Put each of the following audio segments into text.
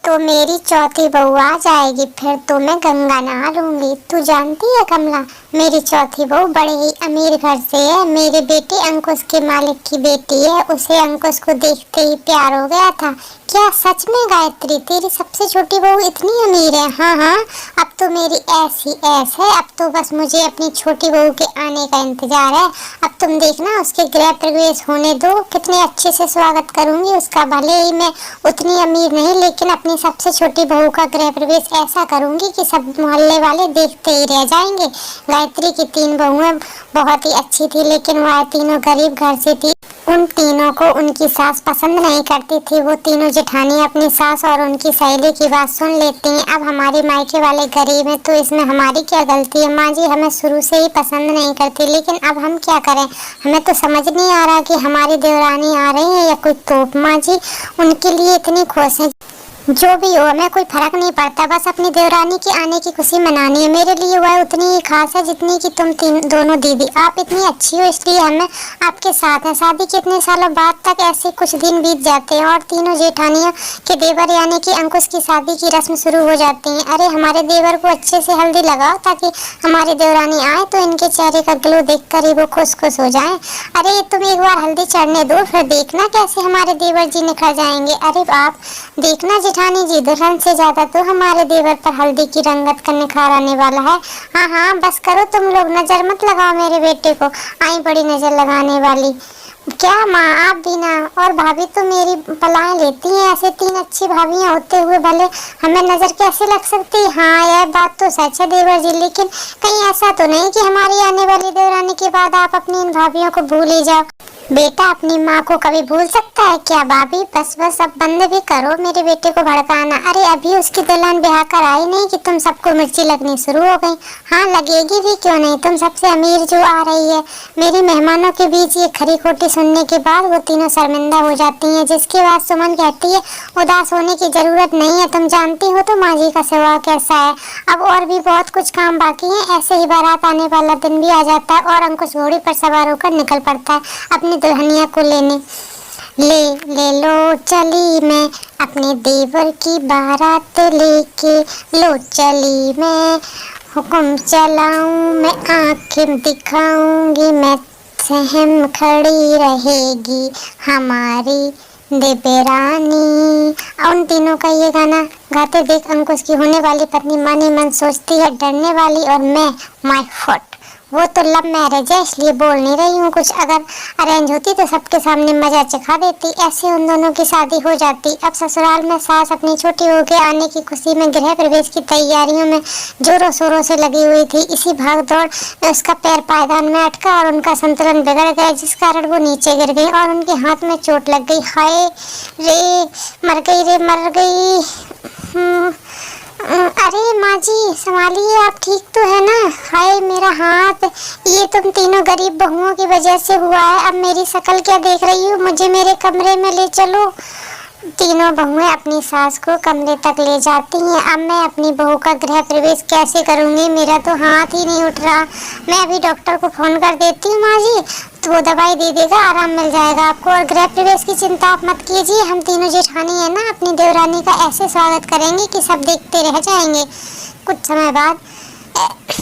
तो मेरी चौथी बहू आ जाएगी, फिर तो मैं गंगा नहा लूंगी। तू जानती है कमला, मेरी चौथी बहू बड़े ही अमीर घर से है। मेरे बेटे अंकुश के मालिक की बेटी है। उसे अंकुश को देखते ही प्यार हो गया था। क्या सच में गायत्री, तेरी सबसे छोटी बहू इतनी अमीर है? हाँ हाँ, अब तो मेरी ऐसी ऐस है। अब तो बस मुझे अपनी छोटी बहू के आने का इंतजार है। अब तुम देखना, उसके गृह प्रवेश होने दो, कितने अच्छे से स्वागत करूंगी उसका। भले ही मैं उतनी अमीर नहीं, लेकिन अपनी सबसे छोटी बहू का गृह प्रवेश ऐसा करूंगी कि सब मोहल्ले वाले देखते ही रह जाएंगे। गायत्री की 3 बहुएं बहुत ही अच्छी थी, लेकिन वह तीनों गरीब घर से थी। उन तीनों को उनकी सास पसंद नहीं करती थी। वो तीनों जेठानी अपनी सास और उनकी सहेली की बात सुन लेती हैं। अब हमारे मायके वाले गरीब हैं, तो इसमें हमारी क्या गलती है? माँ जी हमें शुरू से ही पसंद नहीं करती, लेकिन अब हम क्या करें? हमें तो समझ नहीं आ रहा कि हमारी देवरानी आ रही है या कोई तोप। माँ जी उनके लिए इतनी खुश है। जो भी हो, हमें कोई फर्क नहीं पड़ता, बस अपनी देवरानी के आने की खुशी मनानी है। मेरे लिए वह उतनी ही खास है जितनी कि तुम दोनों दीदी। आप इतनी अच्छी हो, इसलिए हमें आपके साथ है। शादी के इतने सालों बाद तक ऐसे कुछ दिन बीत जाते हैं और तीनों जेठानियों के देवर यानी कि अंकुश की शादी की रस्म शुरू हो जाती है। अरे हमारे देवर को अच्छे से हल्दी लगाओ, ताकि हमारी देवरानी आए तो इनके चेहरे का ग्लो देखकर ही वो खुश खुश हो जाए। अरे तुम एक बार हल्दी चढ़ने दो, फिर देखना कैसे हमारे देवर जी निखर जाएंगे। अरे आप देखना जेठानी जी, दुल्हन से ज्यादा तो हमारे देवर पर हल्दी की रंगत का निखार आने वाला है। हाँ हाँ बस करो तुम लोग, नजर मत लगाओ मेरे बेटे को। आई बड़ी नजर लगाने वाली। क्या माँ, आप भी ना। और भाभी तो मेरी बलाएं लेती हैं। ऐसे 3 अच्छी भाभियां होते हुए भले हमें नजर कैसे लग सकती? हाँ यह बात तो सच है देवर जी, लेकिन कहीं ऐसा तो नहीं कि हमारी आने वाली देवरानी के बाद आप अपनी इन भाभियों को भूल ही जाओ। बेटा अपनी माँ को कभी भूल सकता है क्या? भाभी बस बस अब बंद भी करो मेरे बेटे को भड़काना। अरे अभी उसकी दुल्हन ब्याह कर आई नहीं कि तुम सबको मिर्ची लगनी शुरू हो गई। हाँ लगेगी भी, क्यों नहीं। तुम सबसे अमीर जो आ रही है। मेरी मेहमानों के बीच ये खरी खोटी सुनने के बाद वो तीनों शर्मिंदा हो जाती हैं, जिसके बाद सुमन कहती है उदास होने की जरूरत नहीं है। तुम जानती हो तो माँ जी का स्वभाव कैसा है। अब और भी बहुत कुछ काम बाकी है। ऐसे ही बारात आने वाला दिन भी आ जाता है और अंकुश घोड़ी पर सवार होकर निकल पड़ता है अपनी दुल्हनिया को लेने। ले लो चली मैं अपने देवर की बारात लेके, लो चली मैं हुक्म चलाऊं मैं, आंखें दिखाऊंगी मैं, सहम खड़ी रहेगी हमारी देवरानी। उन तीनों का ये गाना गाते देख अंकुश की होने वाली पत्नी मन ही मन सोचती है, डरने वाली और मैं माय फुट। वो तो लव मैरिज है इसलिए बोल नहीं रही हूँ कुछ। अगर अरेंज होती तो सबके सामने मजा चखा देती। ऐसे उन दोनों की शादी हो जाती। अब ससुराल में सास अपनी छोटी बहू के आने की खुशी में गृह प्रवेश की तैयारियों में जोरों शोरों से लगी हुई थी। इसी भाग दौड़ में उसका पैर पायदान में अटका और उनका संतुलन बिगड़ गया, जिस कारण वो नीचे गिर गई और उनके हाथ में चोट लग गई। हाय रे मर गई रे मर गई। अरे माँ जी संभालिए, आप ठीक तो है ना? हाय मेरा हाथ, ये तुम तीनों गरीब बहुओं की वजह से हुआ है। अब मेरी शक्ल क्या देख रही हो? मुझे मेरे कमरे में ले चलो। तीनों बहुएं अपनी सास को कमरे तक ले जाती हैं। अब मैं अपनी बहू का गृह प्रवेश कैसे करूंगी? मेरा तो हाथ ही नहीं उठ रहा। मैं अभी डॉक्टर को फोन कर देती हूँ माँ जी, तो वो दवाई दे देगा, आराम मिल जाएगा आपको। और गृह प्रवेश की चिंता आप मत कीजिए, हम तीनों जेठानी है ना, अपनी देवरानी का ऐसे स्वागत करेंगे कि सब देखते रह जाएंगे। कुछ समय बाद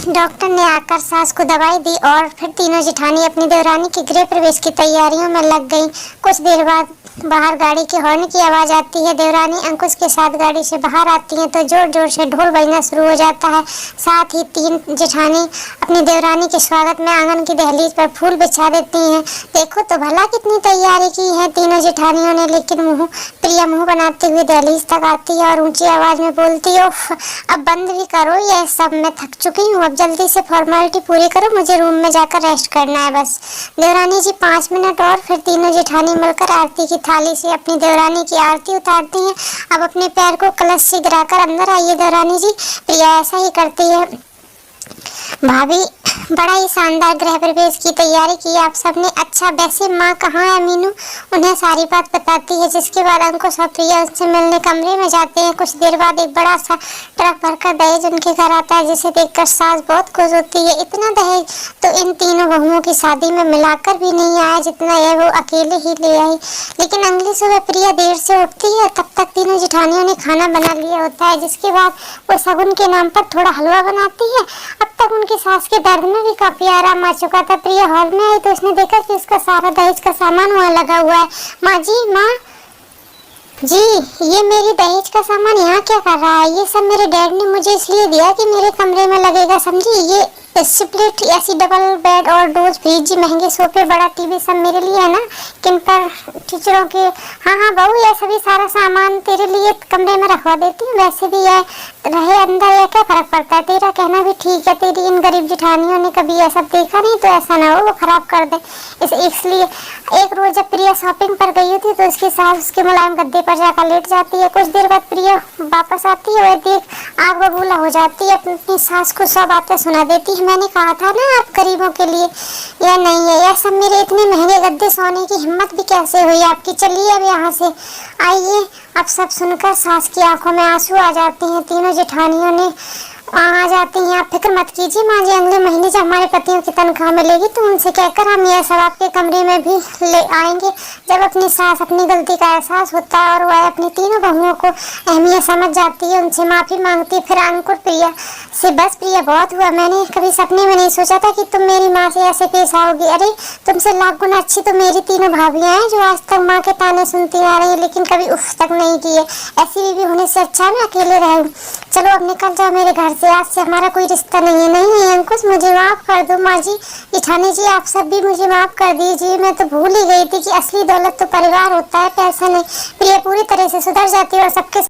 डॉक्टर ने आकर सास को दवाई दी और फिर तीनों जेठानी अपनी देवरानी के गृह प्रवेश की तैयारियों में लग गई। कुछ देर बाद बाहर गाड़ी के हॉर्न की आवाज आती है। देवरानी अंकुश के साथ गाड़ी से बाहर आती हैं तो जोर जोर से ढोल बजना शुरू हो जाता है। साथ ही 3 जेठानी अपनी देवरानी के स्वागत में आंगन की दहलीज पर फूल बिछा देती हैं। देखो तो भला कितनी तैयारी की है तीनों जेठानियों ने। लेकिन प्रिया मुंह बनाते हुए दहलीज तक आती है और ऊंची आवाज में बोलती है, अब बंद भी करो ये सब, मैं थक चुकी हूँ। अब जल्दी से फॉर्मेलिटी पूरी करो, मुझे रूम में जाकर रेस्ट करना है बस। देवरानी जी 5 मिनट और। फिर तीनों जेठानी मिलकर आरती की थाली से अपनी देवरानी की आरती उतारती हैं। अब अपने पैर को कलश से गिराकर अंदर आइए देवरानी जी। प्रिया ऐसा ही करती है। भाभी, बड़ा ही शानदार गृह प्रवेश की तैयारी की आप सबने। अच्छा, वैसे माँ कहाँ है मीनू? उन्हें सारी बात बताती है, जिसके बाद अंकुश और प्रिया उससे मिलने कमरे में जाते हैं। कुछ देर बाद एक बड़ा सा ट्रक भरकर दहेज उनके घर आता है, जिसे देखकर सास बहुत खुश होती है। इतना दहेज तो इन तीनों बहुओं की शादी में मिलाकर भी नहीं आया, जितना यह वो अकेले ही ले आई। लेकिन अगली सुबह प्रिया देर से उठती है, तब तक तीनों जेठानियों ने खाना बना लिया होता है, जिसके बाद वो शगुन के नाम पर थोड़ा हलवा बनाती है। अब तक उनकी सास के दर्द में भी काफी आराम आ चुका था। प्रिया हॉल में आई तो उसने देखा कि उसका सारा दहेज का सामान वहाँ लगा हुआ है। माँ जी, ये मेरी दहेज का सामान यहाँ क्या कर रहा है? ये सब मेरे डैड ने मुझे इसलिए दिया कि मेरे कमरे में लगेगा, समझी? ये स्प्लिट ऐसी डबल बेड और डोज फ्रिज, महंगे सोफे, बड़ा टीवी सब मेरे लिए है ना। किन पर टीचरों के, हाँ बहू, ये सभी सारा सामान तेरे लिए कमरे में रखवा देती हूँ। वैसे भी ये रहे अंदर, ये क्या फर्क पड़ता है? तेरा कहना भी ठीक है। तेरी इन गरीब जेठानियों ने कभी ये सब देखा नहीं, तो ऐसा ना हो वो खराब कर दे। इसलिए एक रोज जब प्रिया शॉपिंग पर गई थी तो उसकी सास उसके मुलायम गद्दे पर जाकर लेट जाती है। कुछ देर बाद प्रिया वापस आती है, वह देख आग बबूला हो जाती है। अपनी सास को सब बातें सुना देती है। मैंने कहा था ना आप गरीबों के लिए यह नहीं है, यह सब मेरे इतने महंगे गद्दे सोने की हिम्मत भी कैसे हुई आपकी? चलिए अब यहाँ से आइए। अब सब सुनकर सास की आंखों में आंसू आ जाते हैं। तीनों जेठानियों ने आ जाती हैं। आप फिक्र मत कीजिए माँ जी, अगले महीने जब हमारे पतियों की तनख्वाह मिलेगी तो उनसे कहकर हम यह सब आपके कमरे में भी ले आएंगे। जब अपनी सास अपनी गलती का एहसास होता है और वह अपनी तीनों बहुओं को अहमियत समझ जाती है, उनसे माफ़ी मांगती है। फिर अंकुर प्रिया से, बस प्रिया बहुत हुआ, मैंने कभी सपने में नहीं सोचा था कि तुम मेरी माँ से ऐसे पेश आओगी। अरे तुमसे लाख गुना अच्छी तो मेरी तीनों भाभियाँ हैं, जो आज तक माँ के ताने सुनती आ रही है लेकिन कभी उफ तक नहीं किए। ऐसी बीवी होने से अच्छा मैं अकेले रहूँ। चलो अब निकल जाओ मेरे घर से, आज से हमारा कोई रिश्ता नहीं है। नहीं अंकुश, मुझे माफ़ कर दो। माँ जी, जेठानी जी, आप सब भी मुझे माफ़ कर दीजिए। मैं तो भूल ही गई थी कि असली दौलत तो परिवार होता है, पैसा नहीं। प्रिया पूरी तरह से सुधर जाती है और सबके